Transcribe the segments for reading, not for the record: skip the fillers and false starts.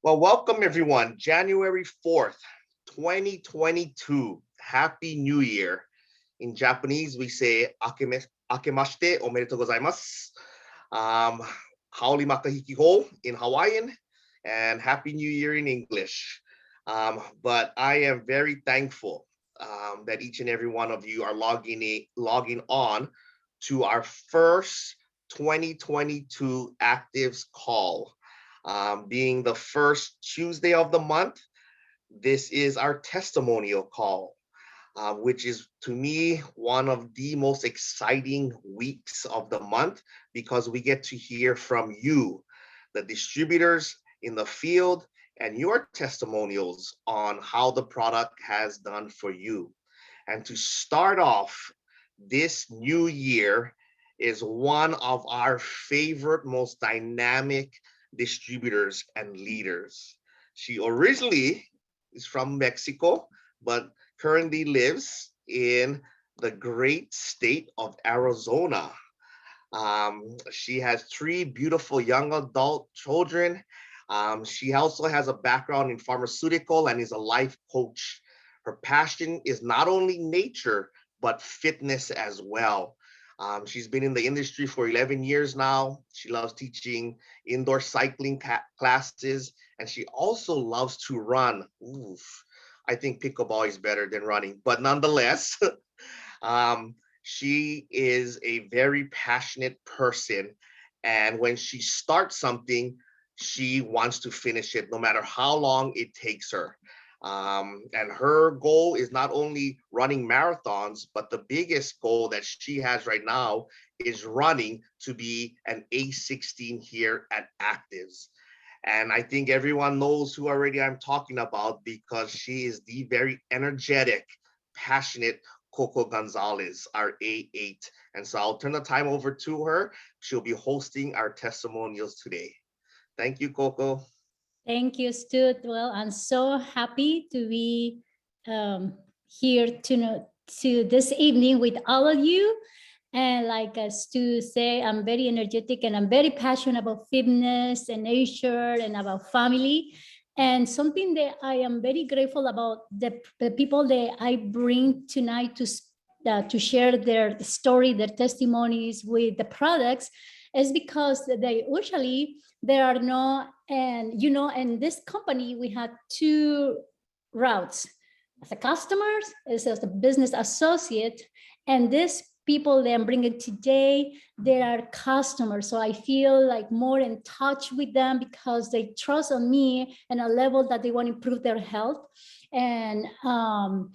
Well, welcome everyone. January 4th, 2022. Happy New Year. In Japanese, we say akemashite omedetou gozaimasu. Haole makahiki ho in Hawaiian, and Happy New Year in English. But I am very thankful that each and every one of you are logging on to our first 2022 Actives call. Being the first Tuesday of the month, this is our testimonial call, which is to me one of the most exciting weeks of the month because we get to hear from you, the distributors in the field, and your testimonials on how the product has done for you. And to start off this new year is one of our favorite, most dynamic distributors and leaders. She originally is from Mexico, but currently lives in the great state of Arizona. She has three beautiful young adult children. She also has a background in pharmaceutical and is a life coach. Her passion is not only nature, but fitness as well. She's been in the industry for 11 years now. She loves teaching indoor cycling classes, and she also loves to run. Oof. I think pickleball is better than running, but nonetheless, she is a very passionate person. And when she starts something, she wants to finish it no matter how long it takes her. And her goal is not only running marathons, but the biggest goal that she has right now is running to be an A16 here at Actives. And I think everyone knows who already I'm talking about because she is the very energetic, passionate Coco Gonzalez, our A8. And so I'll turn the time over to her. She'll be hosting our testimonials today. Thank you, Coco. Thank you, Stu. Well, I'm so happy to be here to this evening with all of you. And like Stu said, I'm very energetic and I'm very passionate about fitness and nature and about family. And something that I am very grateful about the people that I bring tonight to share their story, their testimonies with the products is because they usually there are no, and in this company, we had two routes, as a customers, as a business associate, and this people that I'm bringing today, they are customers. So I feel like more in touch with them because they trust on me and a level that they want to improve their health. And I'm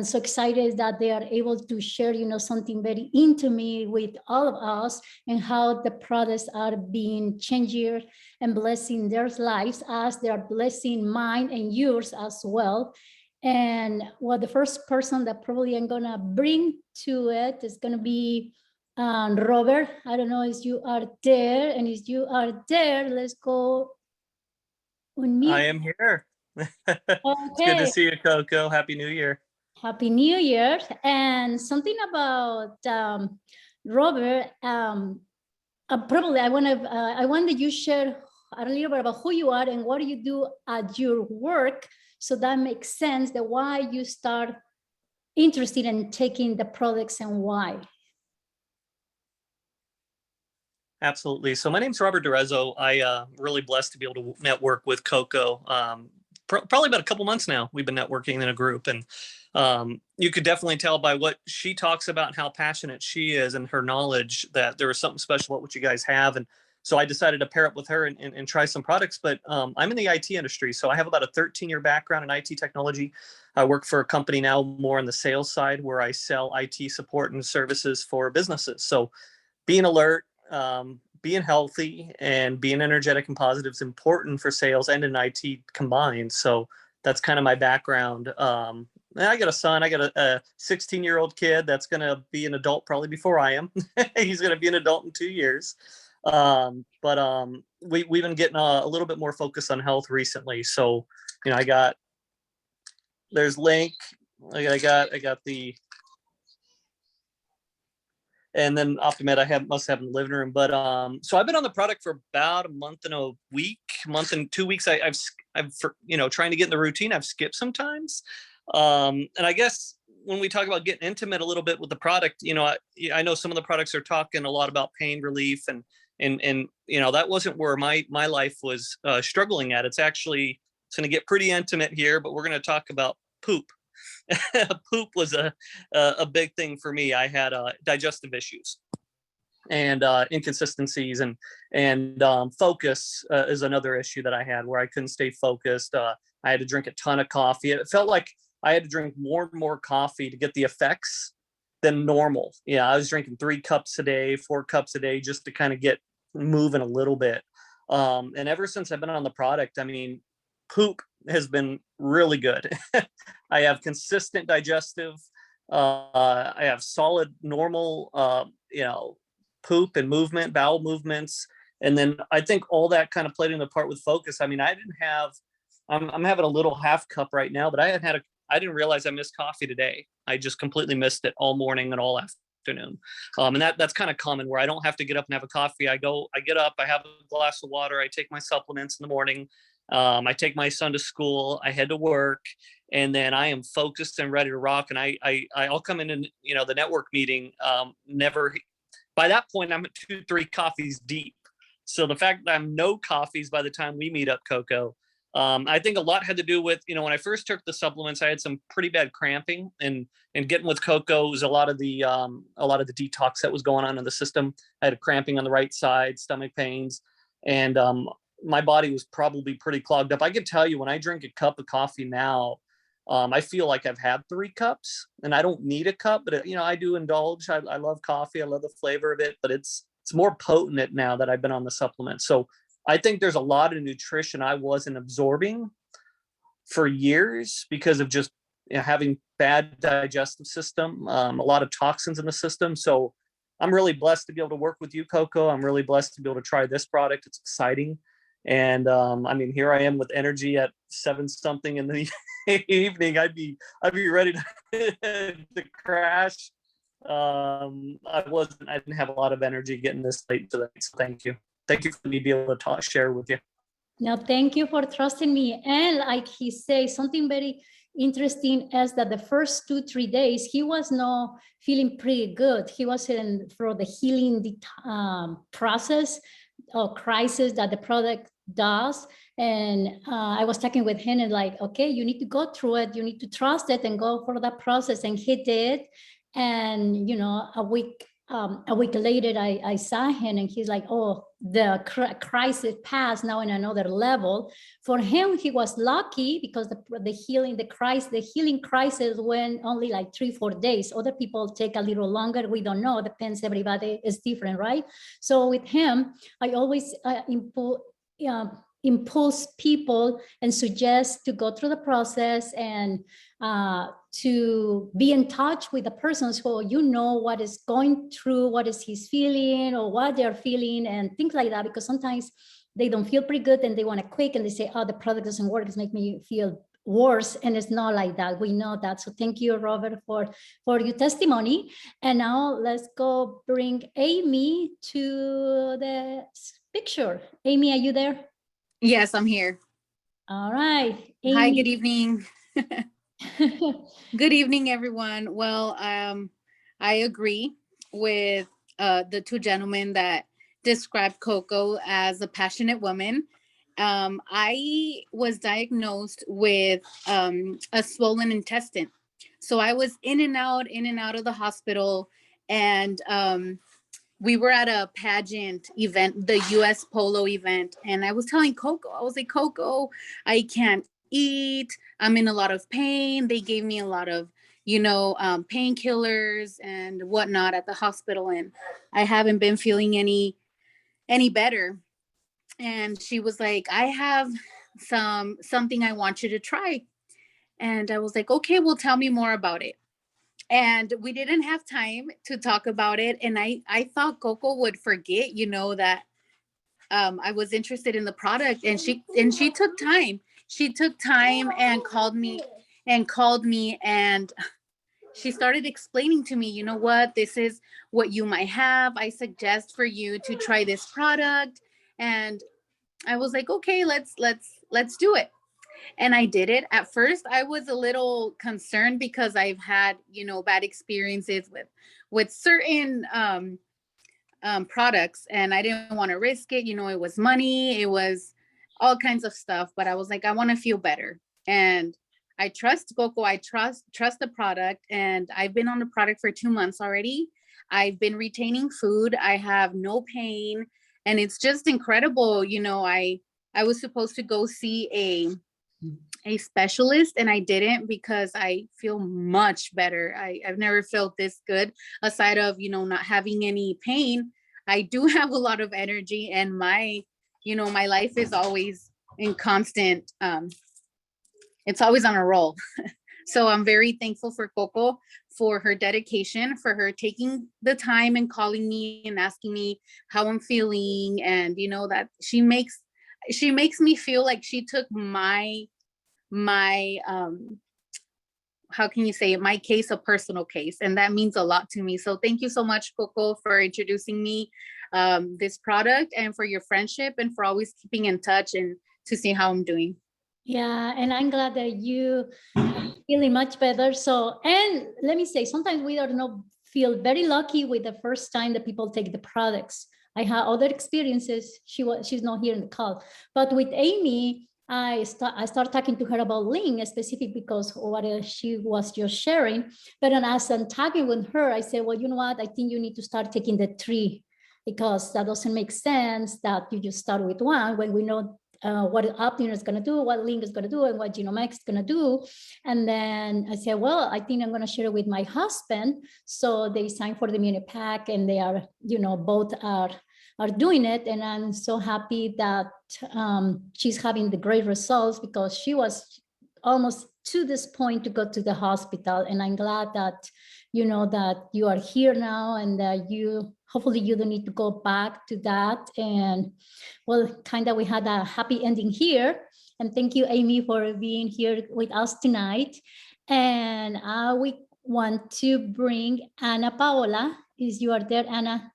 so excited that they are able to share, something very intimate with all of us and how the products are being changing and blessing their lives as they are blessing mine and yours as well. And the first person that probably I'm gonna bring to it is gonna be Robert. I don't know if you are there, and if you are there, let's go unmute. I am here. It's good to see you, Coco. Happy New Year. Happy New Year. And something about Robert, probably I want that you share a little bit about who you are and what do you do at your work. So that makes sense that why you start interested in taking the products and why. Absolutely. So my name's Robert Durezzo. I really blessed to be able to network with Coco. Probably about a couple months now, we've been networking in a group, and you could definitely tell by what she talks about and how passionate she is and her knowledge that there was something special about what you guys have. And so I decided to pair up with her and try some products. But I'm in the IT industry, so I have about a 13-year background in IT technology. I work for a company now more on the sales side where I sell IT support and services for businesses. So being alert, being healthy, and being energetic and positive is important for sales and in IT combined. So that's kind of my background. I got a son. I got a 16-year-old kid that's going to be an adult probably before I am. He's going to be an adult in 2 years. But we've been getting a little bit more focused on health recently. So, there's Link. I got the And then Optimed I must have in the living room. But so I've been on the product for about a month and 2 weeks. I've trying to get in the routine. I've skipped sometimes. And I guess when we talk about getting intimate a little bit with the product, I know some of the products are talking a lot about pain relief and that wasn't where my life was struggling at. It's going to get pretty intimate here, but we're going to talk about poop. Poop was a big thing for me. I had digestive issues and inconsistencies and focus is another issue that I had, where I couldn't stay focused. I had to drink a ton of coffee. It felt like I had to drink more and more coffee to get the effects than normal. Yeah, I was drinking 3 cups a day, 4 cups a day, just to kind of get moving a little bit. And ever since I've been on the product, I mean, poop has been really good. I have consistent digestive. I have solid, normal, poop and movement, bowel movements. And then I think all that kind of played into part with focus. I mean, I'm having a little half cup right now, but I didn't realize I missed coffee today. I just completely missed it all morning and all afternoon. And that's kind of common, where I don't have to get up and have a coffee. I get up, I have a glass of water, I take my supplements in the morning. I take my son to school, I head to work, and then I am focused and ready to rock. And I'll come in and, the network meeting, by that point, I'm at 2-3 coffees deep. So the fact that I'm no coffees by the time we meet up, Coco, I think a lot had to do with, when I first took the supplements, I had some pretty bad cramping, and getting with Coco was a lot of the detox that was going on in the system. I had cramping on the right side, stomach pains, and my body was probably pretty clogged up. I can tell you, when I drink a cup of coffee now, I feel like I've had 3 cups, and I don't need a cup, but I do indulge. I love coffee. I love the flavor of it, but it's more potent now that I've been on the supplement. So I think there's a lot of nutrition I wasn't absorbing for years because of just having bad digestive system, a lot of toxins in the system. So I'm really blessed to be able to work with you, Coco. I'm really blessed to be able to try this product. It's exciting. And here I am with energy at 7-something in the evening. I'd be ready to crash. I didn't have a lot of energy getting this late today. So thank you for me being able to share with you. No, thank you for trusting me. And like he says, something very interesting is that the first 2-3 days, he was not feeling pretty good. He was for the healing process or crisis that the product does. And I was talking with him and like, okay, you need to go through it. You need to trust it and go for that process. And he did. And, a week later, I saw him and he's like, oh, the crisis passed, now in another level. For him, he was lucky because the healing crisis went only like 3-4 days. Other people take a little longer. We don't know. Depends. Everybody is different, right? So with him, I always impulse people and suggest to go through the process and to be in touch with the persons who what is going through, what is he's feeling or what they're feeling and things like that, because sometimes they don't feel pretty good and they want to quit and they say, oh, the product doesn't work, it's making me feel worse. And it's not like that. We know that. So thank you, Robert, for your testimony. And now let's go bring Amy to the picture. Amy, are you there? Yes, I'm here. All right. Amy. Hi, good evening. Good evening, everyone. Well, I agree with the 2 gentlemen that described Coco as a passionate woman. I was diagnosed with a swollen intestine. So I was in and out of the hospital, and we were at a pageant event, the US Polo event. And I was telling Coco, I was like, Coco, I can't eat. I'm in a lot of pain. They gave me a lot of, painkillers and whatnot at the hospital. And I haven't been feeling any better. And she was like, I have something I want you to try. And I was like, okay, well, tell me more about it. And we didn't have time to talk about it. And I thought Coco would forget, that I was interested in the product. And she took time. She took time and called me and she started explaining to me, you know what, this is what you might have. I suggest for you to try this product. And I was like, okay, let's do it. And I did it. At first, I was a little concerned because I've had, you know, bad experiences with certain products, and I didn't want to risk it. You know, it was money, it was all kinds of stuff, but I was like, I want to feel better. And I trust Coco. I trust the product, and I've been on the product for 2 months already. I've been retaining food. I have no pain, and it's just incredible. You know, I was supposed to go see a specialist, and I didn't, because I feel much better. I've never felt this good, aside of, you know, not having any pain. I do have a lot of energy, and my, you know, my life is always in constant, it's always on a roll. So I'm very thankful for Coco, for her dedication, for her taking the time and calling me and asking me how I'm feeling. And, you know, that she makes me feel like she took my how can you say it, my case, a personal case, and that means a lot to me. So thank you so much, Coco, for introducing me this product, and for your friendship, and for always keeping in touch and to see how I'm doing. Yeah, and I'm glad that you feeling much better. So, and let me say, sometimes we don't know, feel very lucky with the first time that people take the products. I had other experiences. She's not here in the call, but with Amy, I started talking to her about Link specific because what she was just sharing. But then as I'm talking with her, I said, well, you know what? I think you need to start taking the 3, because that doesn't make sense that you just start with 1 when we know what Optimer is going to do, what Link is going to do, and what Genomics is going to do. And then I said, well, I think I'm going to share it with my husband. So they signed for the mini pack, and they are, you know, both are doing it. And I'm so happy that she's having the great results, because she was almost to this point to go to the hospital. And I'm glad that, you know, that you are here now, and that hopefully you don't need to go back to that. And well, kind of we had a happy ending here. And thank you, Amy, for being here with us tonight. And we want to bring Ana Paola. Is you are there, Ana?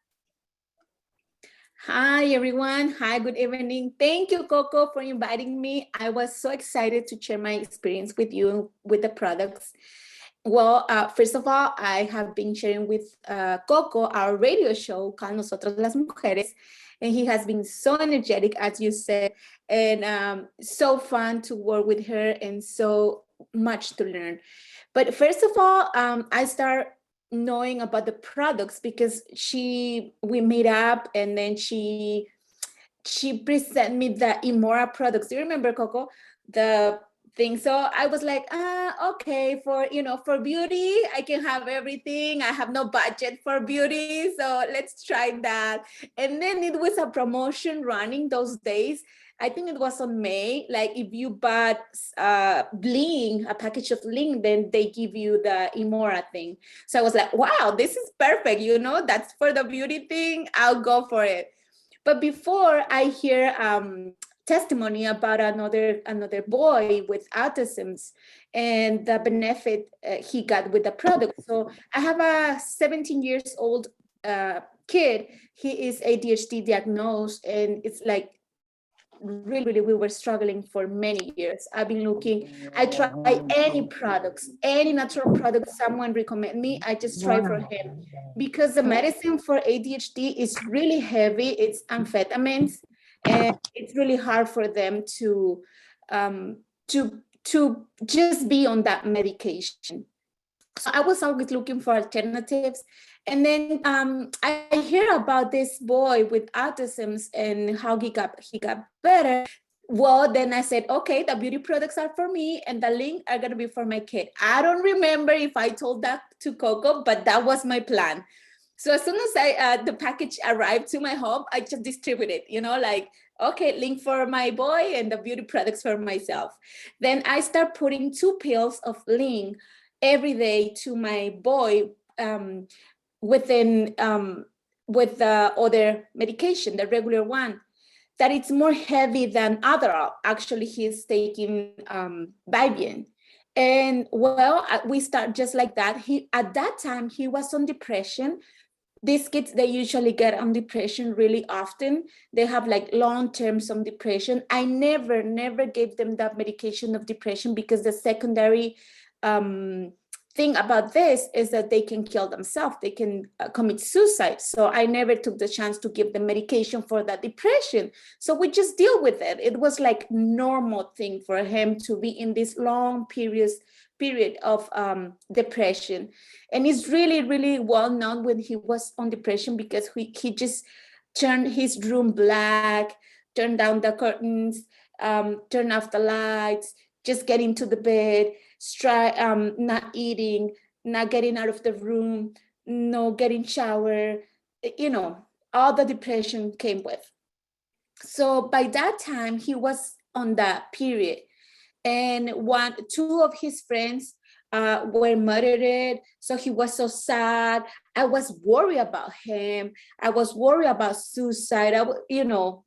Hi, everyone. Hi, good evening. Thank you, Coco, for inviting me. I was so excited to share my experience with you with the products. Well, first of all, I have been sharing with Coco our radio show called Nosotros las Mujeres, and he has been so energetic, as you said, and so fun to work with her, and so much to learn. But first of all, I start knowing about the products because we meet up, and then she presented me the Imora products. Do you remember, Coco? The thing. So I was like, okay, for beauty, I can have everything. I have no budget for beauty, so let's try that. And then it was a promotion running those days. I think it was on May. Like if you bought bling, a package of bling, then they give you the Imora thing. So I was like, wow, this is perfect. That's for the beauty thing. I'll go for it. But before I hear testimony about another boy with autism and the benefit he got with the product. So I have a 17 years old kid. He is ADHD diagnosed, and it's like really we were struggling for many years. I've been looking, I try any products, any natural products someone recommend me, I just try for him, because the medicine for ADHD is really heavy. It's amphetamines, and it's really hard for them to just be on that medication. So I was always looking for alternatives. And then I hear about this boy with autism and how he got better. Well, then I said, okay, the beauty products are for me and the link are going to be for my kid. I don't remember if I told that to Coco, but that was my plan. So as soon as the package arrived to my home, I just distributed, okay, link for my boy and the beauty products for myself. Then I start putting 2 pills of link every day to my boy with the other medication, the regular one, that it's more heavy than Adderall. Actually, he's taking Vyvanse. And well, we start just like that. At that time, he was on depression. These kids, they usually get on depression really often. They have like long terms on depression. I never gave them that medication of depression, because the secondary thing about this is that they can kill themselves. They can commit suicide. So I never took the chance to give them medication for that depression. So we just deal with it. It was like normal thing for him to be in this long period of depression. And it's really well known when he was on depression, because he just turned his room black, turned down the curtains, turn off the lights, just get into the bed, not eating, not getting out of the room, no getting shower, all the depression came with. So by that time, he was on that period. And two of his friends were murdered. So he was so sad. I was worried about him. I was worried about suicide.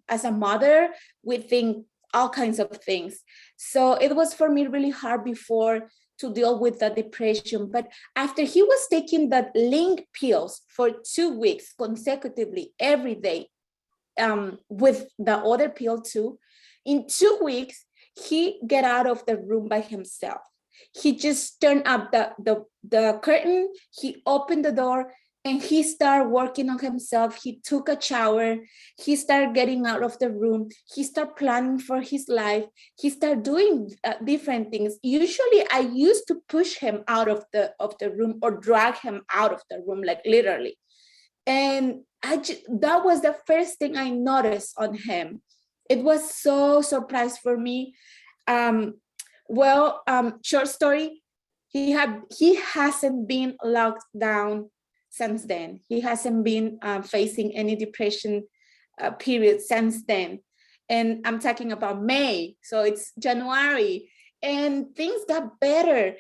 As a mother, we think all kinds of things. So it was for me really hard before to deal with the depression. But after he was taking the link pills for 2 weeks consecutively every day, with the other pill too, in 2 weeks, he get out of the room by himself. He just turned up the curtain, he opened the door, and he started working on himself. He took a shower, he started getting out of the room, he started planning for his life, he started doing different things. Usually I used to push him out of the room or drag him out of the room, like literally. And that was the first thing I noticed on him. It was so surprised for me. Short story, he hasn't been locked down since then. He hasn't been facing any depression period since then. And I'm talking about May, so it's January, and things got better.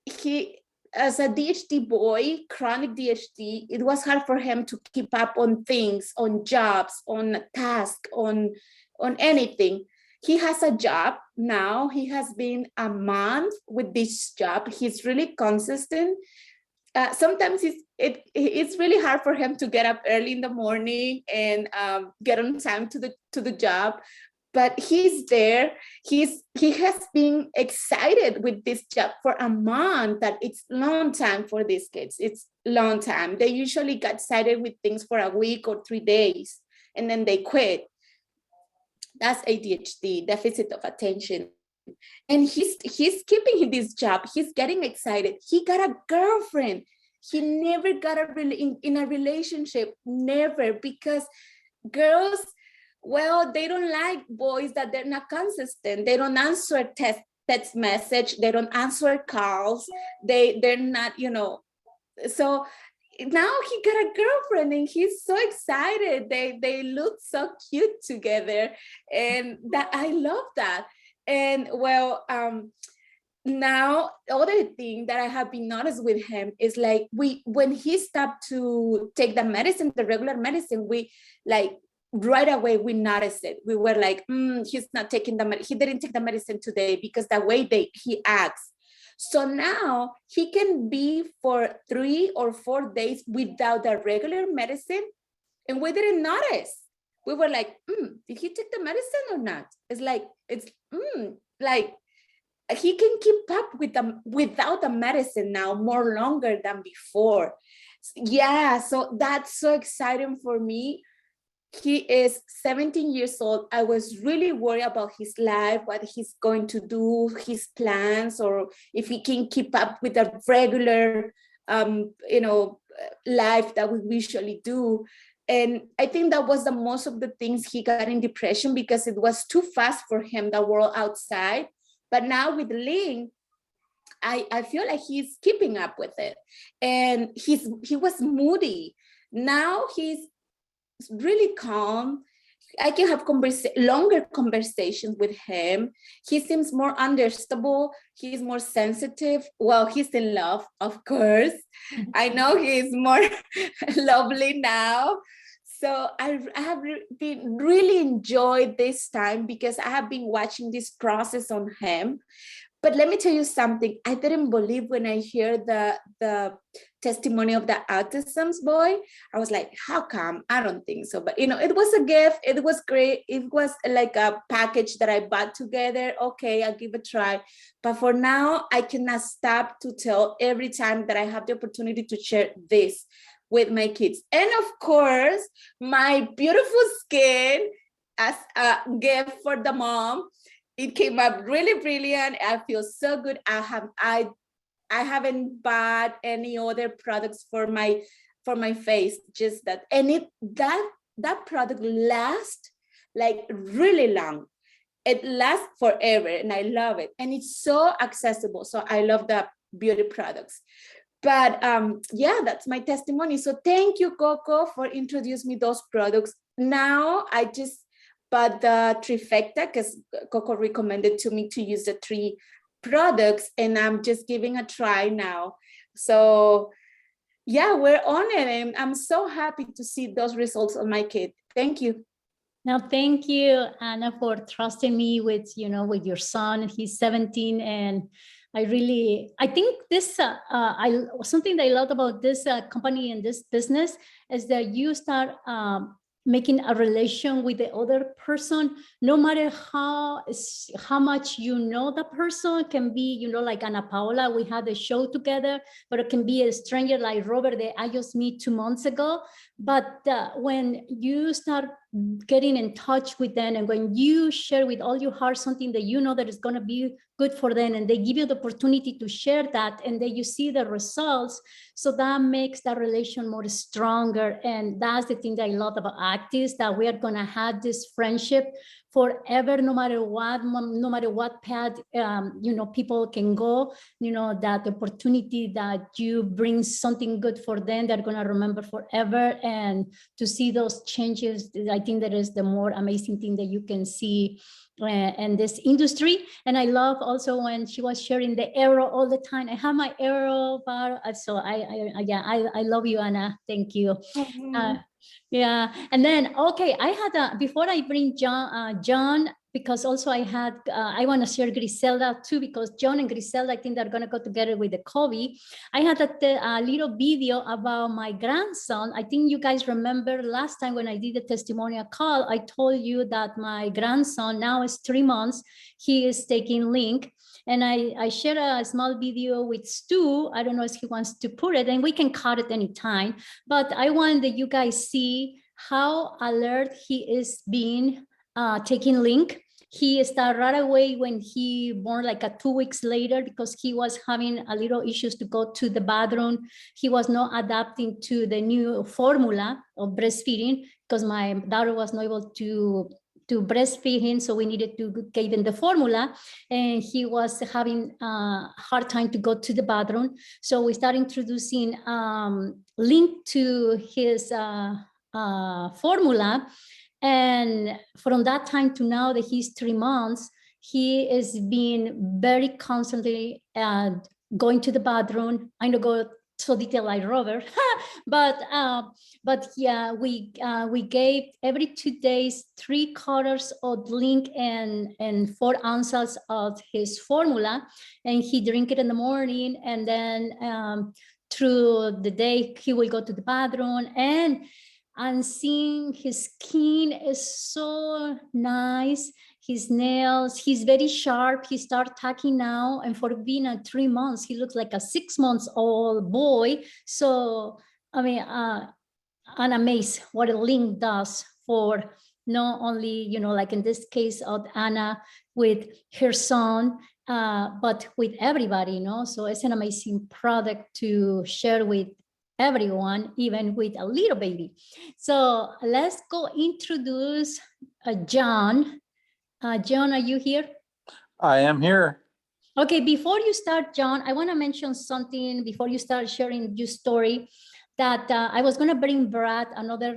He, as a DHD boy, chronic DHD, it was hard for him to keep up on things, on jobs, on tasks, on anything. He has a job now. He has been a month with this job. He's really consistent. Sometimes it's really hard for him to get up early in the morning and get on time to the job, but he's there. He has been excited with this job for a month. That it's long time for these kids. It's long time. They usually get excited with things for a week or 3 days, and then they quit. That's ADHD, deficit of attention. And he's keeping this job. He's getting excited. He got a girlfriend. He never got in a relationship, never, because girls, well, they don't like boys that they're not consistent. They don't answer text message. They don't answer calls. They're not, So now he got a girlfriend and he's so excited. They look so cute together, and that I love that. And now the other thing that I have been noticed with him is like when he stopped to take the medicine, the regular medicine, we like right away we noticed it. We were like, he's not taking he didn't take the medicine today, because the way he acts. So now he can be for 3 or 4 days without the regular medicine, and we didn't notice. We were like, did he take the medicine or not? It's like he can keep up without the medicine now more longer than before. Yeah, so that's so exciting for me. He is 17 years old. I was really worried about his life, what he's going to do, his plans, or if he can keep up with a regular, life that we usually do. And I think that was the most of the things he got in depression, because it was too fast for him, the world outside. But now with Link, I feel like he's keeping up with it. And he was moody. Now he's really calm. I can have longer conversations with him. He seems more understandable. He's more sensitive. Well, he's in love, of course. I know he's more lovely now. So I have been really enjoyed this time, because I have been watching this process on him. But let me tell you something. I didn't believe when I hear the testimony of the autism's boy. I was like, how come? I don't think so. But, it was a gift. It was great. It was like a package that I bought together. Okay, I'll give it a try. But for now, I cannot stop to tell every time that I have the opportunity to share this with my kids. And of course, my beautiful skin as a gift for the mom. It came up really brilliant. I feel so good. I haven't bought any other products for my face, just that. And that product lasts like really long. It lasts forever and I love it. And it's so accessible. So I love the beauty products. But yeah, that's my testimony. So thank you, Coco, for introducing me those products. Now I just bought the trifecta because Coco recommended to me to use the 3 products, and I'm just giving a try now. So yeah, we're on it, and I'm so happy to see those results on my kid. Thank you. Now, thank you, Anna, for trusting me with, with your son. He's 17, and I think this, something that I love about this company and this business is that you start making a relation with the other person, no matter how much the person. It can be, like Ana Paola, we had a show together, but it can be a stranger like Robert that I just met 2 months ago. But when you start getting in touch with them, and when you share with all your heart something that that is going to be good for them, and they give you the opportunity to share that, and then you see the results, so that makes that relation more stronger. And that's the thing that I love about Actis, that we are going to have this friendship forever, no matter what path people can go. That opportunity that you bring something good for them, they're going to remember forever. And to see those changes, I think that is the more amazing thing that you can see in this industry. And I love also when she was sharing the arrow all the time. I have my arrow bar, so I love you, Anna. Thank you. Yeah, and then I had before I bring John, because also I want to share Griselda too, because John and Griselda, I think they're going to go together with the Kobe. I had a little video about my grandson. I think you guys remember last time when I did the testimonial call, I told you that my grandson now is 3 months. He is taking Link. And I shared a small video with Stu. I don't know if he wants to put it, and we can cut it anytime. But I want that you guys see how alert he is being taking Link. He started right away when he born, like 2 weeks later, because he was having a little issues to go to the bathroom. He was not adapting to the new formula of breastfeeding, because my daughter was not able to breastfeed him, so we needed to give him the formula, and he was having a hard time to go to the bathroom. So we started introducing Link to his formula, and from that time to now that he's 3 months, he is being very constantly going to the bathroom. I know go so detailed like Robert, but yeah, we gave every 2 days 3/4 of Link and 4 ounces of his formula, and he drink it in the morning, and then through the day he will go to the bathroom, and I'm seeing his skin is so nice. His nails, he's very sharp. He started talking now, and for being 3 months, he looks like a 6 months old boy. So, I mean, I'm amazed what a Link does for not only, like in this case of Anna with her son, but with everybody, So it's an amazing product to share with everyone, even with a little baby. So let's go introduce John. John, are you here? I am here. Okay, before you start, John, I want to mention something before you start sharing your story, that I was going to bring Brad, another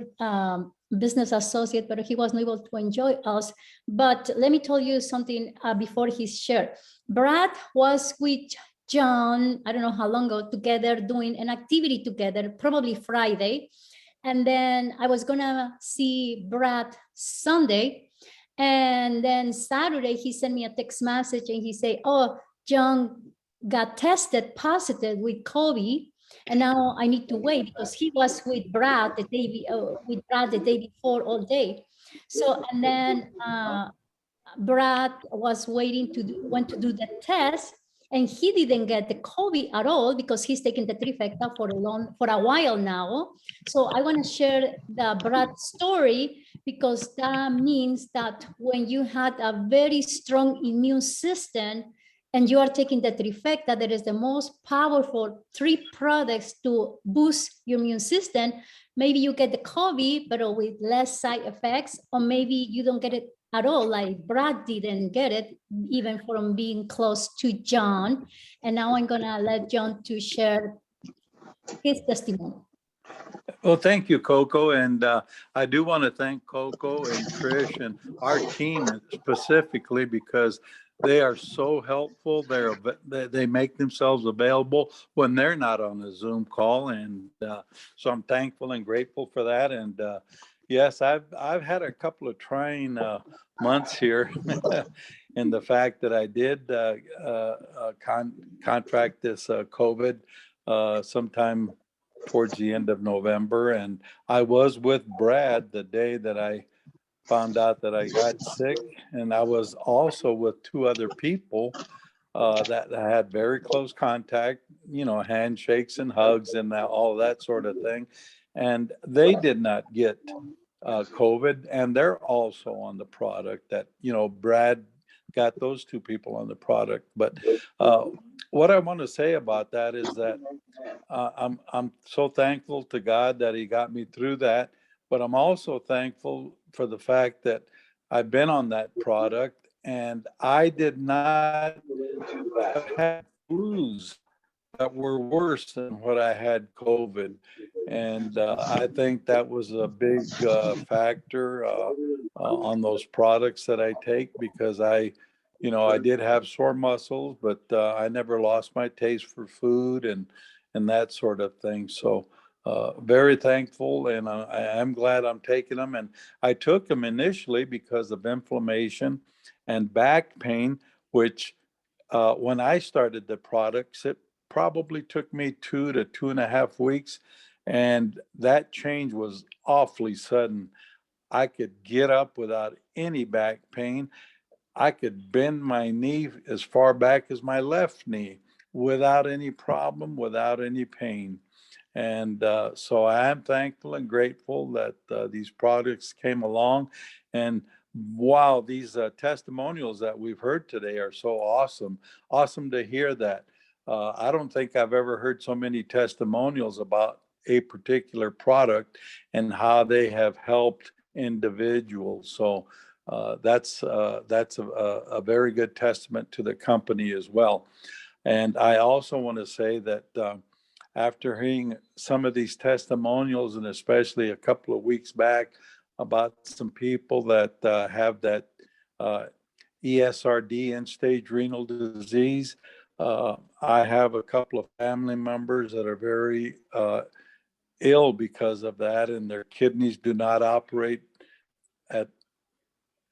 business associate, but he wasn't able to enjoy us. But let me tell you something before he shared. Brad was with John, I don't know how long ago, together doing an activity together, probably Friday. And then I was going to see Brad Sunday. And then Saturday, he sent me a text message and he said, oh, John got tested positive with COVID, and now I need to wait because he was with Brad the day before all day. So, and then Brad was went to do the test, and he didn't get the COVID at all because he's taking the trifecta for a while now. So I want to share the Brad story because that means that when you had a very strong immune system and you are taking the trifecta, that is the most powerful 3 products to boost your immune system. Maybe you get the COVID, but with less side effects, or maybe you don't get it at all, like Brad didn't get it, even from being close to John. And now I'm gonna let John to share his testimony. Well, thank you, Coco. And I do want to thank Coco and Trish and our team specifically because they are so helpful. They make themselves available when they're not on a Zoom call. And so I'm thankful and grateful for that. And yes, I've had a couple of trying months here in the fact that I did contract this COVID sometime towards the end of November. And I was with Brad the day that I found out that I got sick. And I was also with 2 other people that had very close contact, you know, handshakes and hugs and all that sort of thing. And they did not get COVID, and they're also on the product that, you know, Brad got those 2 people on the product. But what I want to say about that is that I'm so thankful to God that he got me through that. But I'm also thankful for the fact that I've been on that product and I did not have flus that were worse than what I had COVID. And I think that was a big factor on those products that I take because I did have sore muscles, but I never lost my taste for food and that sort of thing. So very thankful, and I'm glad I'm taking them. And I took them initially because of inflammation and back pain, which when I started the products, it probably took me 2 to 2.5 weeks. And that change was awfully sudden. I could get up without any back pain. I could bend my knee as far back as my left knee without any problem, without any pain. And so I am thankful and grateful that these products came along. And wow, these testimonials that we've heard today are so awesome. Awesome to hear that. I don't think I've ever heard so many testimonials about a particular product and how they have helped individuals. So that's a very good testament to the company as well. And I also want to say that after hearing some of these testimonials, and especially a couple of weeks back about some people that have that ESRD, end-stage renal disease, I have a couple of family members that are very ill because of that, and their kidneys do not operate at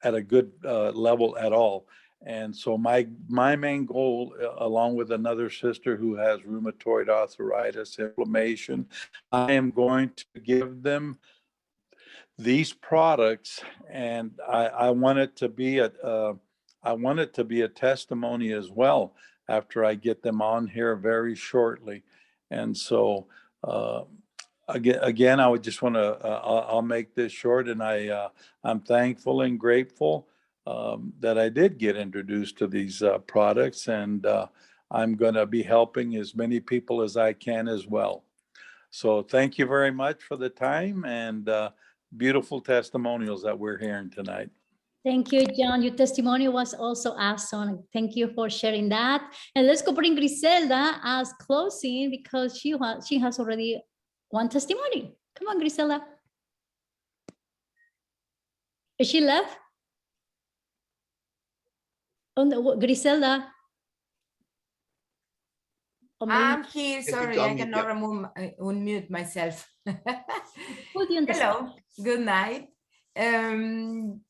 a good level at all. And so my main goal, along with another sister who has rheumatoid arthritis, inflammation, I am going to give them these products, and I want it to be a testimony as well after I get them on here very shortly. And so again, I would just want to I'll make this short, and I'm thankful and grateful that I did get introduced to these products, and I'm going to be helping as many people as I can as well. So thank you very much for the time and beautiful testimonials that we're hearing tonight. Thank you, John. Your testimony was also awesome. Thank you for sharing that. And let's go bring Griselda as closing because she has already one testimony. Come on, Griselda. Is she left? Oh, no, Griselda. I'm here. Sorry, I cannot unmute myself. Hello, good night.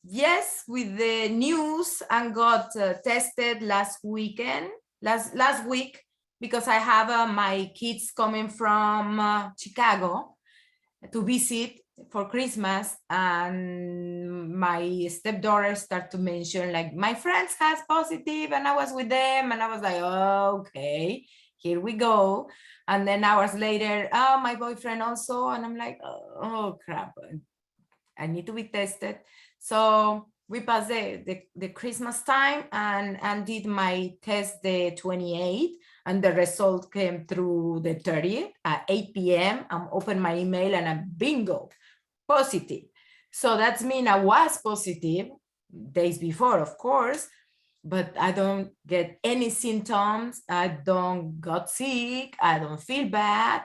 Yes, with the news, I got tested last weekend last week, because I have my kids coming from Chicago to visit for Christmas, and my stepdaughter started to mention like my friends has positive, and I was with them, and I was like, oh, okay, here we go. And then hours later, oh, my boyfriend also, and I'm like, oh crap, I need to be tested. So we passed the Christmas time and did my test the 28th, and the result came through the 30th at 8 p.m. I'm open my email and I'm bingo, positive. So that's mean I was positive days before, of course, but I don't get any symptoms. I don't got sick. I don't feel bad.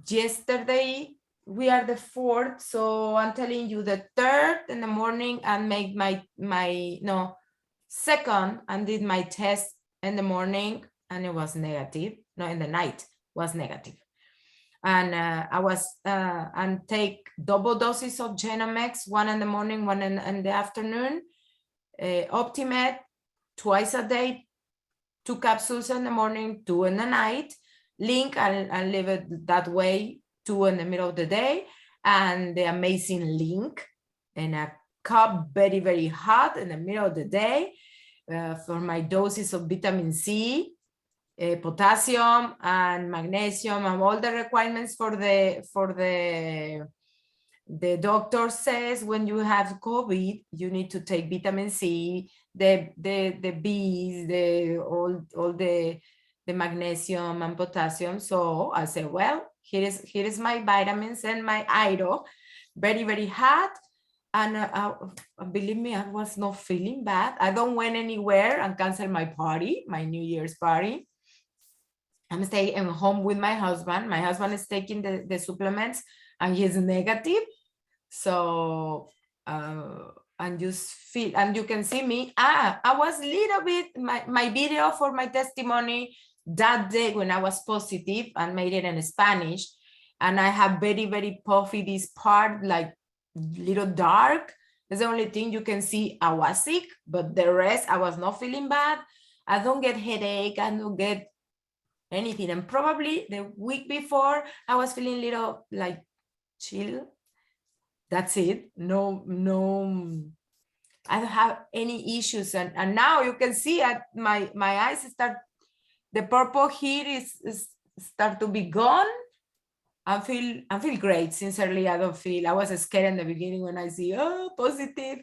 Yesterday, we are the 4th, so I'm telling you the 3rd in the morning and make my 2nd and did my test in the morning and it was negative. No, in the night was negative. And I was and take double doses of Genomex, 1 in the morning, 1 in the afternoon. Optimed twice a day, 2 capsules in the morning, 2 in the night. Link, I'll leave it that way, 2 in the middle of the day. And the amazing Link in a cup, very, very hot in the middle of the day for my doses of vitamin C, potassium and magnesium, and all the requirements for the doctor says when you have COVID, you need to take vitamin C, the B's, all the magnesium and potassium. So I said, well, here is my vitamins and my iron, very, very hot. And believe me, I was not feeling bad. I don't went anywhere and cancel my party, my New Year's party. I'm staying at home with my husband. My husband is taking the supplements and he's negative. So, and just feel, and you can see me, I was a little bit, my video for my testimony that day when I was positive and made it in Spanish. And I have very, very puffy this part, like little dark. That's the only thing you can see. I was sick, but the rest, I was not feeling bad. I don't get headache. I don't get anything. And probably the week before, I was feeling a little like chill. That's it. No, I don't have any issues. And now you can see at my eyes start, the purple here is start to be gone. I feel great. Sincerely, I was scared in the beginning when I see, oh, positive.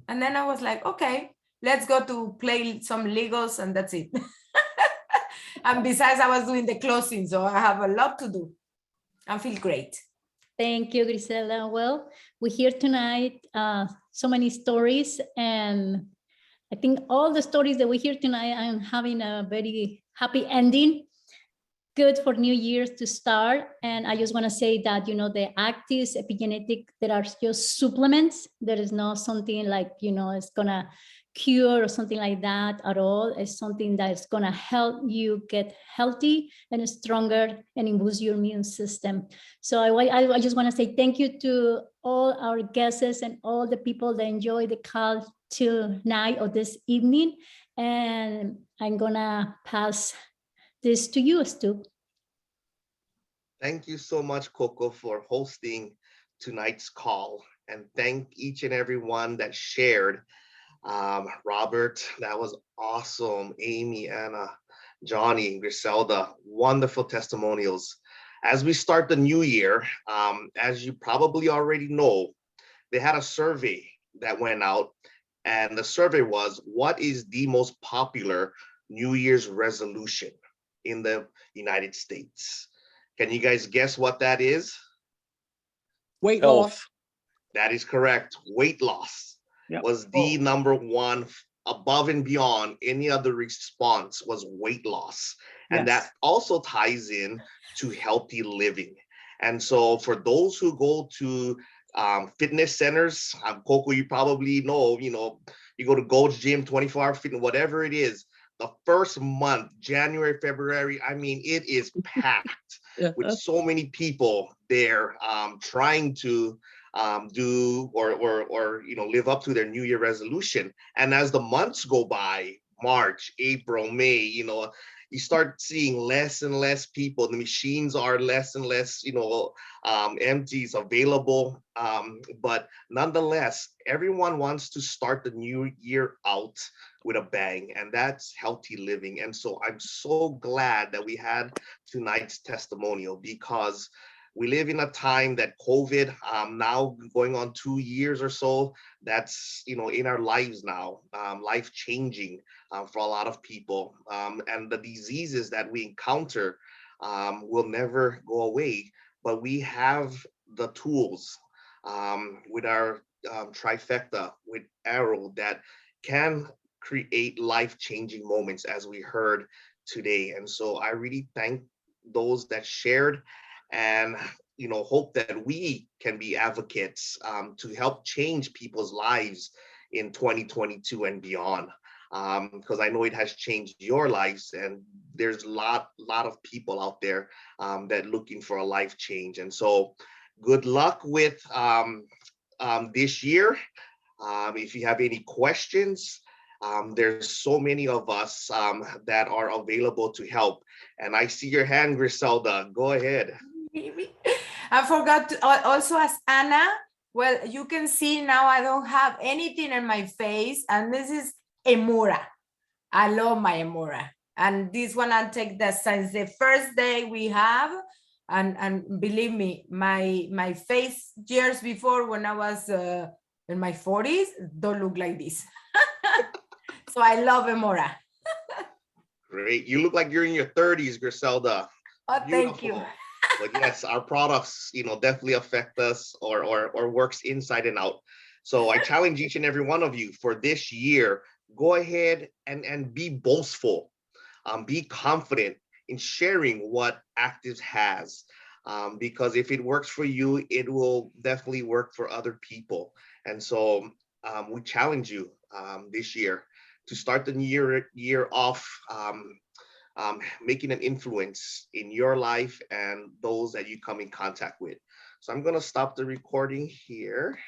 And then I was like, okay, let's go to play some Legos and that's it. And besides, I was doing the closing, so I have a lot to do. I feel great. Thank you, Griselda. Well, we hear tonight so many stories, and I think all the stories that we hear tonight are having a very happy ending. Good for New Year's to start. And I just want to say that, the actives, epigenetic, there are just supplements. There is not something like, it's going to cure or something like that at all. It's something that's going to help you get healthy and stronger and boost your immune system. So I just want to say thank you to all our guests and all the people that enjoy the call tonight or this evening. And I'm going to pass this to you, Stu. Thank you so much, Coco, for hosting tonight's call. And thank each and every one that shared. Robert, that was awesome. Amy, Anna, Johnny, Griselda, wonderful testimonials. As we start the new year, as you probably already know, they had a survey that went out, and the survey was, what is the most popular New Year's resolution in the United States? Can you guys guess what that is? Weight loss. That is correct. Weight loss. Yep. Was the number one, above and beyond any other response was weight loss. And that also ties in to healthy living. And so for those who go to fitness centers, Coco, you probably know, you go to Gold's Gym, 24-hour fitness, whatever it is, the first month, January, February, I mean, it is packed with so many people there trying to do or live up to their New Year resolution. And as the months go by, March, April, May, you start seeing less and less people. The machines are less and less, empties available. But nonetheless, everyone wants to start the new year out with a bang, and that's healthy living. And so I'm so glad that we had tonight's testimonial, because we live in a time that COVID, now going on 2 years or so, that's, in our lives now, life changing for a lot of people. And the diseases that we encounter will never go away, but we have the tools with our trifecta, with Arrow, that can create life-changing moments, as we heard today. And so I really thank those that shared, and hope that we can be advocates to help change people's lives in 2022 and beyond, because I know it has changed your lives, and there's a lot of people out there that looking for a life change. And so good luck with this year. If you have any questions, there's so many of us that are available to help. And I see your hand, Griselda. Go ahead. I forgot to also ask Anna. Well, you can see now I don't have anything in my face, and this is Emura. I love my Emura. And this one I'll take that since the first day we have. And believe me, my face years before, when I was in my 40s, don't look like this. So I love Emura. Great. You look like you're in your 30s, Griselda. Oh, Beautiful. thank you. But yes, our products, definitely affect us or works inside and out. So I challenge each and every one of you for this year, go ahead and be boastful, be confident in sharing what Active has, because if it works for you, it will definitely work for other people. And so we challenge you this year to start the new year off making an influence in your life and those that you come in contact with. So I'm going to stop the recording here.